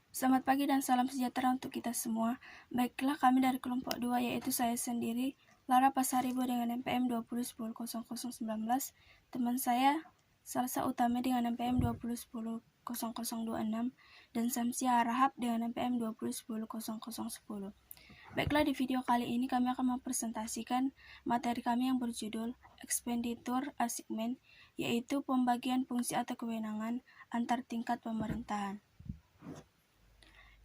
Selamat pagi dan salam sejahtera untuk kita semua. Baiklah, kami dari kelompok 2, yaitu saya sendiri, Lara Pasaribo dengan NPM 20100019, teman saya Salsa Utami dengan NPM 20100026, dan Samsia Rahab dengan NPM 20100010. Baiklah, di video kali ini kami akan mempresentasikan materi kami yang berjudul Expenditure Assignment, yaitu pembagian fungsi atau kewenangan antar tingkat pemerintahan.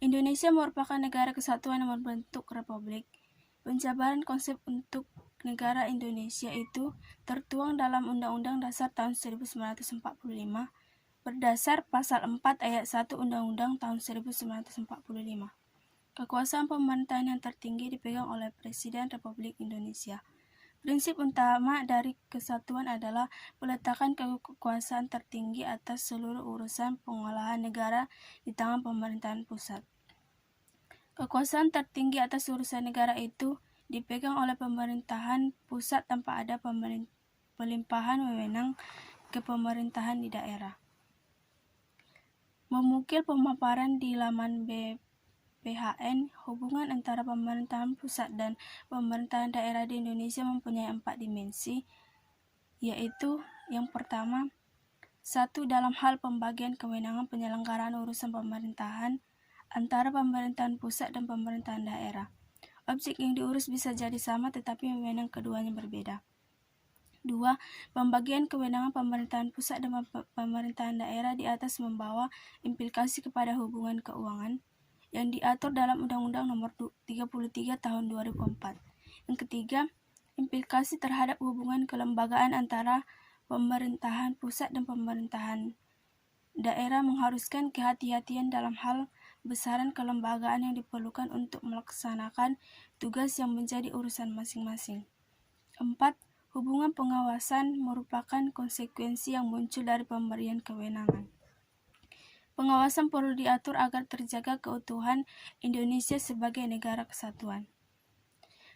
Indonesia merupakan negara kesatuan yang berbentuk republik. Penjabaran konsep untuk negara Indonesia itu tertuang dalam Undang-Undang Dasar tahun 1945 berdasar pasal 4 ayat 1 Undang-Undang tahun 1945. Kekuasaan pemerintahan yang tertinggi dipegang oleh Presiden Republik Indonesia. Prinsip utama dari kesatuan adalah peletakan kekuasaan tertinggi atas seluruh urusan pengolahan negara di tangan pemerintahan pusat. Kekuasaan tertinggi atas urusan negara itu dipegang oleh pemerintahan pusat tanpa ada pelimpahan wewenang ke pemerintahan di daerah. Memukil pemaparan di laman BPHN, hubungan antara pemerintahan pusat dan pemerintahan daerah di Indonesia mempunyai 4 dimensi, yaitu yang pertama, 1. Dalam hal pembagian kewenangan penyelenggaraan urusan pemerintahan antara pemerintahan pusat dan pemerintahan daerah. Objek yang diurus bisa jadi sama tetapi wewenang keduanya berbeda. 2. Pembagian kewenangan pemerintahan pusat dan pemerintahan daerah di atas membawa implikasi kepada hubungan keuangan yang diatur dalam Undang-Undang Nomor 33 Tahun 2004. Yang ketiga, implikasi terhadap hubungan kelembagaan antara pemerintahan pusat dan pemerintahan daerah mengharuskan kehati-hatian dalam hal besaran kelembagaan yang diperlukan untuk melaksanakan tugas yang menjadi urusan masing-masing. 4. Hubungan pengawasan merupakan konsekuensi yang muncul dari pemberian kewenangan. Pengawasan perlu diatur agar terjaga keutuhan Indonesia sebagai negara kesatuan.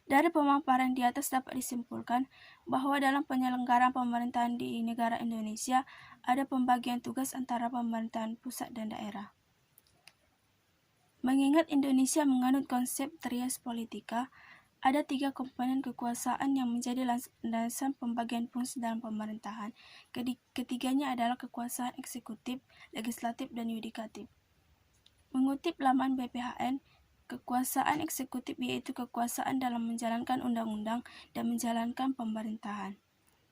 Dari pemaparan di atas dapat disimpulkan bahwa dalam penyelenggaraan pemerintahan di negara Indonesia ada pembagian tugas antara pemerintahan pusat dan daerah. Mengingat Indonesia menganut konsep trias politika, ada 3 komponen kekuasaan yang menjadi landasan pembagian fungsi dalam pemerintahan. Ketiganya adalah kekuasaan eksekutif, legislatif, dan yudikatif. Mengutip laman BPHN, kekuasaan eksekutif yaitu kekuasaan dalam menjalankan undang-undang dan menjalankan pemerintahan.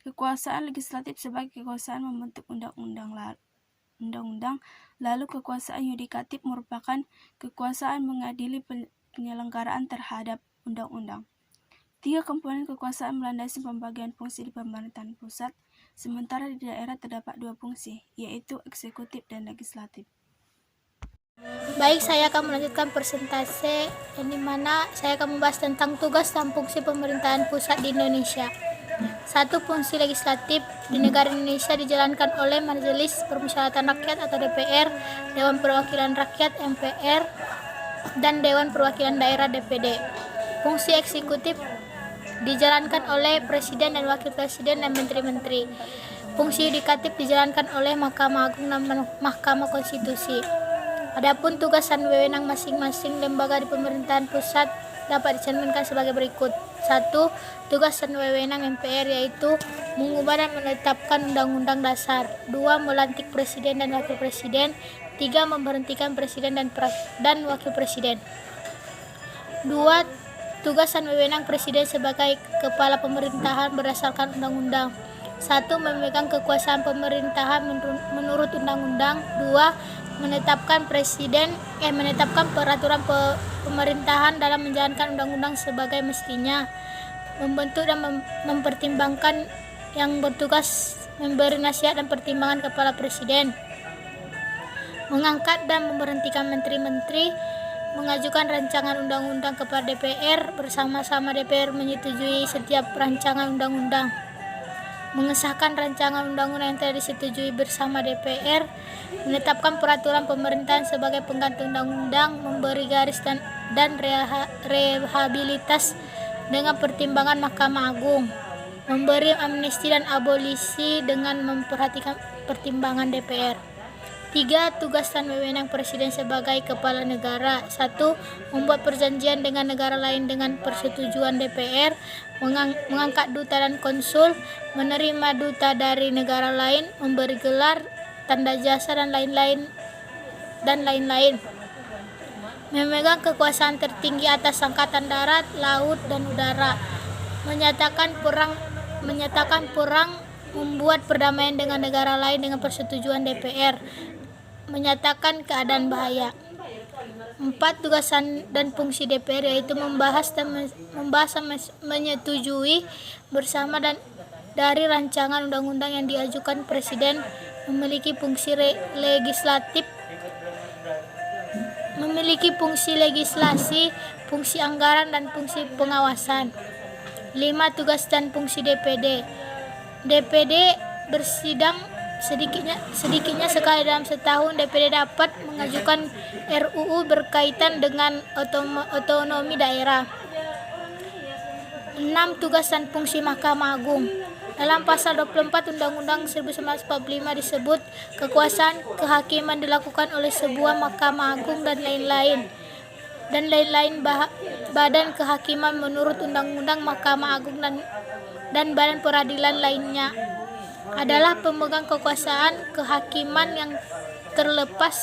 Kekuasaan legislatif sebagai kekuasaan membentuk undang-undang, lalu kekuasaan yudikatif merupakan kekuasaan mengadili penyelenggaraan terhadap undang-undang. 3 komponen kekuasaan melandasi pembagian fungsi di pemerintahan pusat, sementara di daerah terdapat 2 fungsi, yaitu eksekutif dan legislatif. Baik, saya akan melanjutkan presentasi di mana saya akan membahas tentang tugas dan fungsi pemerintahan pusat di Indonesia. 1. Fungsi legislatif di negara Indonesia dijalankan oleh Majelis Permusyawaratan Rakyat atau DPR, Dewan Perwakilan Rakyat MPR, dan Dewan Perwakilan Daerah DPD. Fungsi eksekutif dijalankan oleh Presiden dan Wakil Presiden dan Menteri-Menteri. Fungsi yudikatif dijalankan oleh Mahkamah Agung dan Mahkamah Konstitusi. Adapun tugas dan wewenang masing-masing lembaga di pemerintahan pusat dapat dicerminkan sebagai berikut. 1. Tugas dan wewenang MPR yaitu mengubah dan menetapkan undang-undang dasar. 2. Melantik presiden dan wakil presiden. 3. Memberhentikan presiden dan wakil presiden. 2. Tugas dan wewenang presiden sebagai kepala pemerintahan berdasarkan undang-undang. 1. Memegang kekuasaan pemerintahan menurut undang-undang. 2. Menetapkan peraturan pemerintahan dalam menjalankan undang-undang sebagai mestinya. Membentuk dan mempertimbangkan yang bertugas memberi nasihat dan pertimbangan kepada presiden. Mengangkat dan memberhentikan menteri-menteri. Mengajukan rancangan undang-undang kepada DPR, bersama-sama DPR menyetujui setiap rancangan undang-undang. Mengesahkan rancangan undang-undang yang telah disetujui bersama DPR, menetapkan peraturan pemerintahan sebagai pengganti undang-undang, memberi garis dan rehabilitas dengan pertimbangan Mahkamah Agung, memberi amnesti dan abolisi dengan memperhatikan pertimbangan DPR. 3. Tugas dan wewenang Presiden sebagai kepala negara. 1. Membuat perjanjian dengan negara lain dengan persetujuan DPR, mengangkat duta dan konsul, menerima duta dari negara lain, memberi gelar, tanda jasa dan lain-lain. Memegang kekuasaan tertinggi atas angkatan darat, laut, dan udara. Menyatakan perang, membuat perdamaian dengan negara lain dengan persetujuan DPR, menyatakan keadaan bahaya. 4. Tugas dan fungsi DPR yaitu membahas dan menyetujui bersama dari rancangan undang-undang yang diajukan Presiden, memiliki fungsi legislasi, fungsi anggaran, dan fungsi pengawasan. 5. Tugas dan fungsi DPD. DPD bersidang sedikitnya sekali dalam setahun. DPD dapat mengajukan RUU berkaitan dengan otonomi daerah. 6. Tugas dan fungsi Mahkamah Agung. Dalam pasal 24 Undang-Undang 1945 disebut kekuasaan kehakiman dilakukan oleh sebuah Mahkamah Agung dan lain-lain badan kehakiman menurut Undang-Undang Mahkamah Agung dan badan peradilan lainnya adalah pemegang kekuasaan kehakiman yang terlepas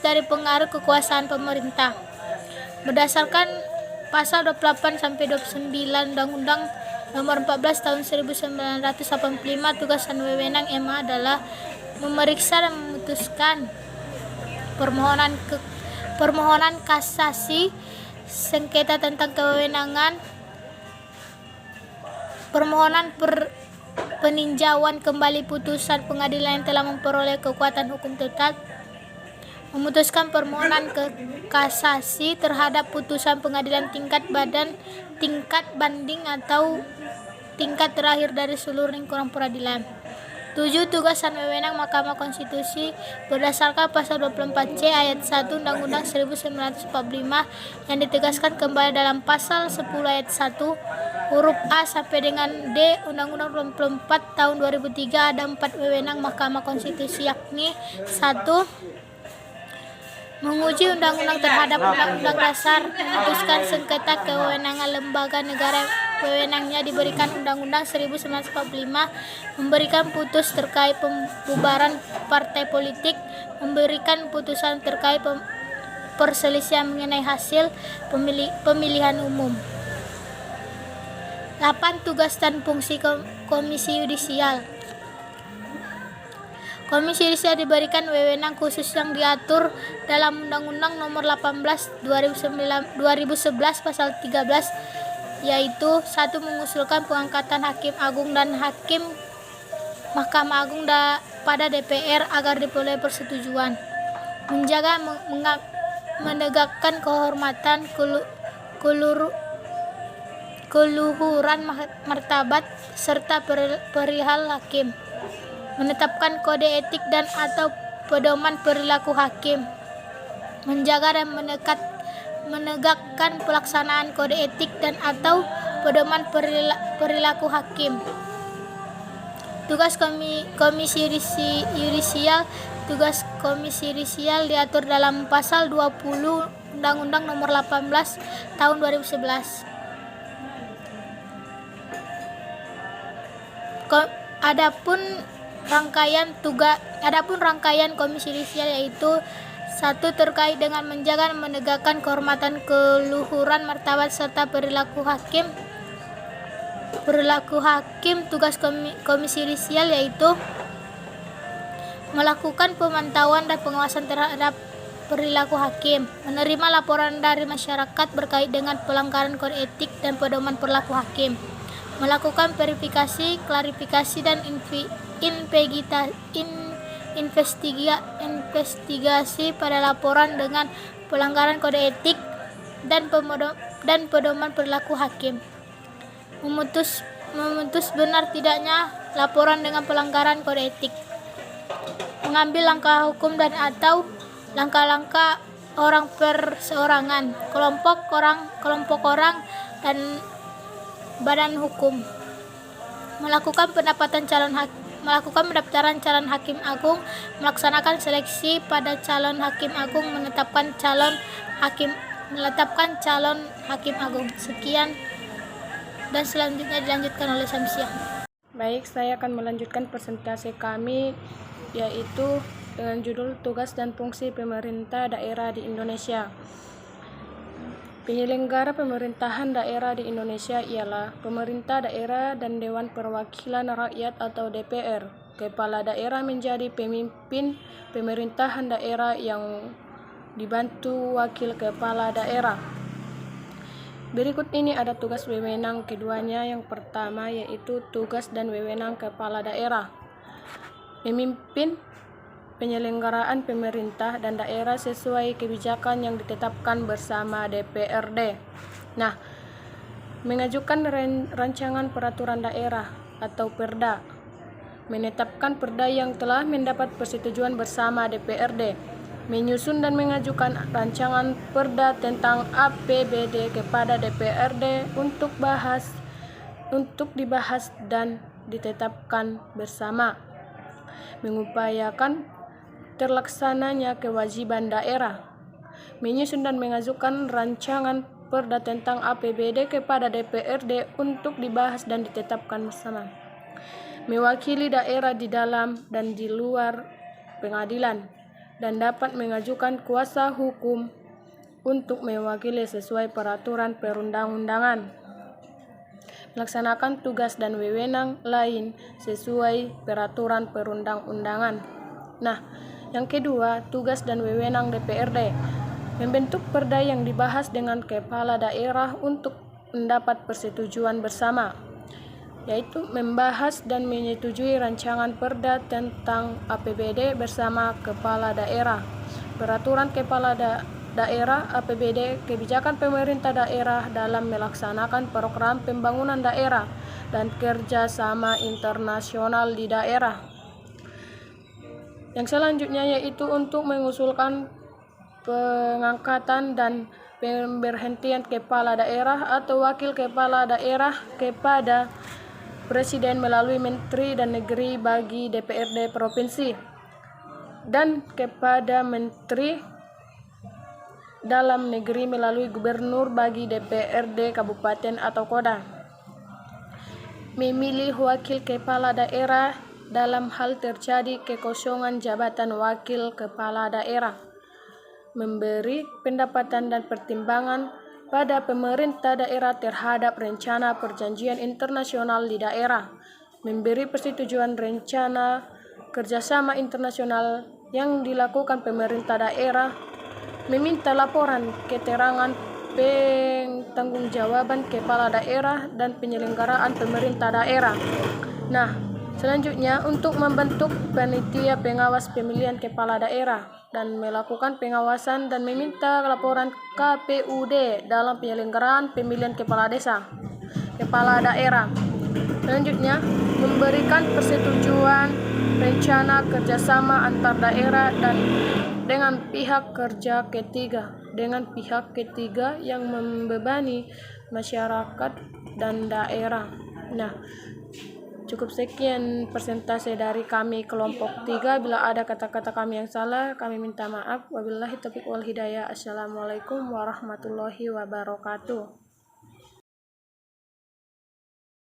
dari pengaruh kekuasaan pemerintah. Berdasarkan pasal 28 sampai 29 Undang-Undang Nomor 14 Tahun 1985, tugas dan wewenang MA adalah memeriksa dan memutuskan permohonan kasasi, sengketa tentang kewenangan, permohonan peninjauan kembali putusan pengadilan yang telah memperoleh kekuatan hukum tetap, memutuskan permohonan kasasi terhadap putusan pengadilan tingkat banding atau tingkat terakhir dari seluruh lingkuran peradilan. 7. Tugas dan wewenang Mahkamah Konstitusi berdasarkan pasal 24C ayat 1 Undang-Undang 1945 yang ditegaskan kembali dalam pasal 10 ayat 1 huruf A sampai dengan D Undang-Undang 24 tahun 2003. Ada 4 wewenang Mahkamah Konstitusi, yakni 1. Menguji undang-undang terhadap undang-undang dasar, memutuskan sengketa kewenangan lembaga negara wewenangnya diberikan Undang-Undang 1945, memberikan putus terkait pembubaran partai politik, memberikan putusan terkait perselisihan mengenai hasil pemilihan umum. 8. Tugas dan fungsi Komisi Yudisial. Komisi Yudisial diberikan wewenang khusus yang diatur dalam Undang-Undang Nomor 18 2011 Pasal 13, yaitu 1. Mengusulkan pengangkatan Hakim Agung dan Hakim Mahkamah Agung pada DPR agar diperoleh persetujuan, menjaga menegakkan kehormatan, keluhuran martabat serta perihal hakim, menetapkan kode etik dan atau pedoman perilaku hakim, menjaga dan menegakkan pelaksanaan kode etik dan atau pedoman perilaku hakim. Tugas Komisi Yudisial. Tugas Komisi Yudisial diatur dalam pasal 20 Undang-Undang Nomor 18 Tahun 2011. Adapun rangkaian Komisi Yudisial yaitu 1. Terkait dengan menjaga dan menegakkan kehormatan, keluhuran martabat serta perilaku hakim. Tugas Komisi Yudisial yaitu melakukan pemantauan dan pengawasan terhadap perilaku hakim, menerima laporan dari masyarakat berkait dengan pelanggaran kode etik dan pedoman perilaku hakim, melakukan verifikasi, klarifikasi dan investigasi pada laporan dengan pelanggaran kode etik dan pedoman perilaku hakim, memutus benar tidaknya laporan dengan pelanggaran kode etik, mengambil langkah hukum dan atau langkah-langkah orang perseorangan, kelompok orang dan badan hukum, melakukan melakukan pendaftaran calon hakim agung, melaksanakan seleksi pada calon hakim agung, menetapkan calon hakim agung. Sekian dan selanjutnya dilanjutkan oleh Samsia. Baik, saya akan melanjutkan presentasi kami, yaitu dengan judul Tugas dan Fungsi Pemerintah Daerah di Indonesia. Penyelenggara pemerintahan daerah di Indonesia ialah pemerintah daerah dan Dewan Perwakilan Rakyat atau DPR. Kepala daerah menjadi pemimpin pemerintahan daerah yang dibantu wakil kepala daerah. Berikut ini ada tugas wewenang keduanya. Yang pertama yaitu tugas dan wewenang kepala daerah. Memimpin penyelenggaraan pemerintah dan daerah sesuai kebijakan yang ditetapkan bersama DPRD. Nah, mengajukan rancangan peraturan daerah atau Perda, menetapkan Perda yang telah mendapat persetujuan bersama DPRD, menyusun dan mengajukan rancangan Perda tentang APBD kepada DPRD untuk dibahas dan ditetapkan bersama, mengupayakan terlaksananya kewajiban daerah, menyusun dan mengajukan rancangan Perda tentang APBD kepada DPRD untuk dibahas dan ditetapkan bersama, mewakili daerah di dalam dan di luar pengadilan, dan dapat mengajukan kuasa hukum untuk mewakili sesuai peraturan perundang-undangan, melaksanakan tugas dan wewenang lain sesuai peraturan perundang-undangan. Nah, yang kedua, tugas dan wewenang DPRD, membentuk perda yang dibahas dengan kepala daerah untuk mendapat persetujuan bersama, yaitu membahas dan menyetujui rancangan perda tentang APBD bersama kepala daerah, peraturan kepala daerah APBD, kebijakan pemerintah daerah dalam melaksanakan program pembangunan daerah, dan kerjasama internasional di daerah. Yang selanjutnya yaitu untuk mengusulkan pengangkatan dan pemberhentian kepala daerah atau wakil kepala daerah kepada Presiden melalui Menteri dan Negeri bagi DPRD Provinsi, dan kepada Menteri Dalam Negeri melalui Gubernur bagi DPRD Kabupaten atau Kota. Memilih wakil kepala daerah dalam hal terjadi kekosongan jabatan wakil kepala daerah, memberi pendapatan dan pertimbangan pada pemerintah daerah terhadap rencana perjanjian internasional di daerah, memberi persetujuan rencana kerjasama internasional yang dilakukan pemerintah daerah, meminta laporan keterangan pertanggungjawaban kepala daerah dan penyelenggaraan pemerintah daerah. Nah, selanjutnya untuk membentuk panitia pengawas pemilihan kepala daerah dan melakukan pengawasan dan meminta laporan KPUD dalam penyelenggaraan pemilihan kepala daerah. Selanjutnya, memberikan persetujuan rencana kerjasama antar daerah dan dengan pihak ketiga yang membebani masyarakat dan daerah. Nah, cukup sekian presentasi dari kami kelompok 3. Bila ada kata-kata kami yang salah, kami minta maaf. Wabillahi taufiq wal hidayah. Assalamualaikum warahmatullahi wabarakatuh.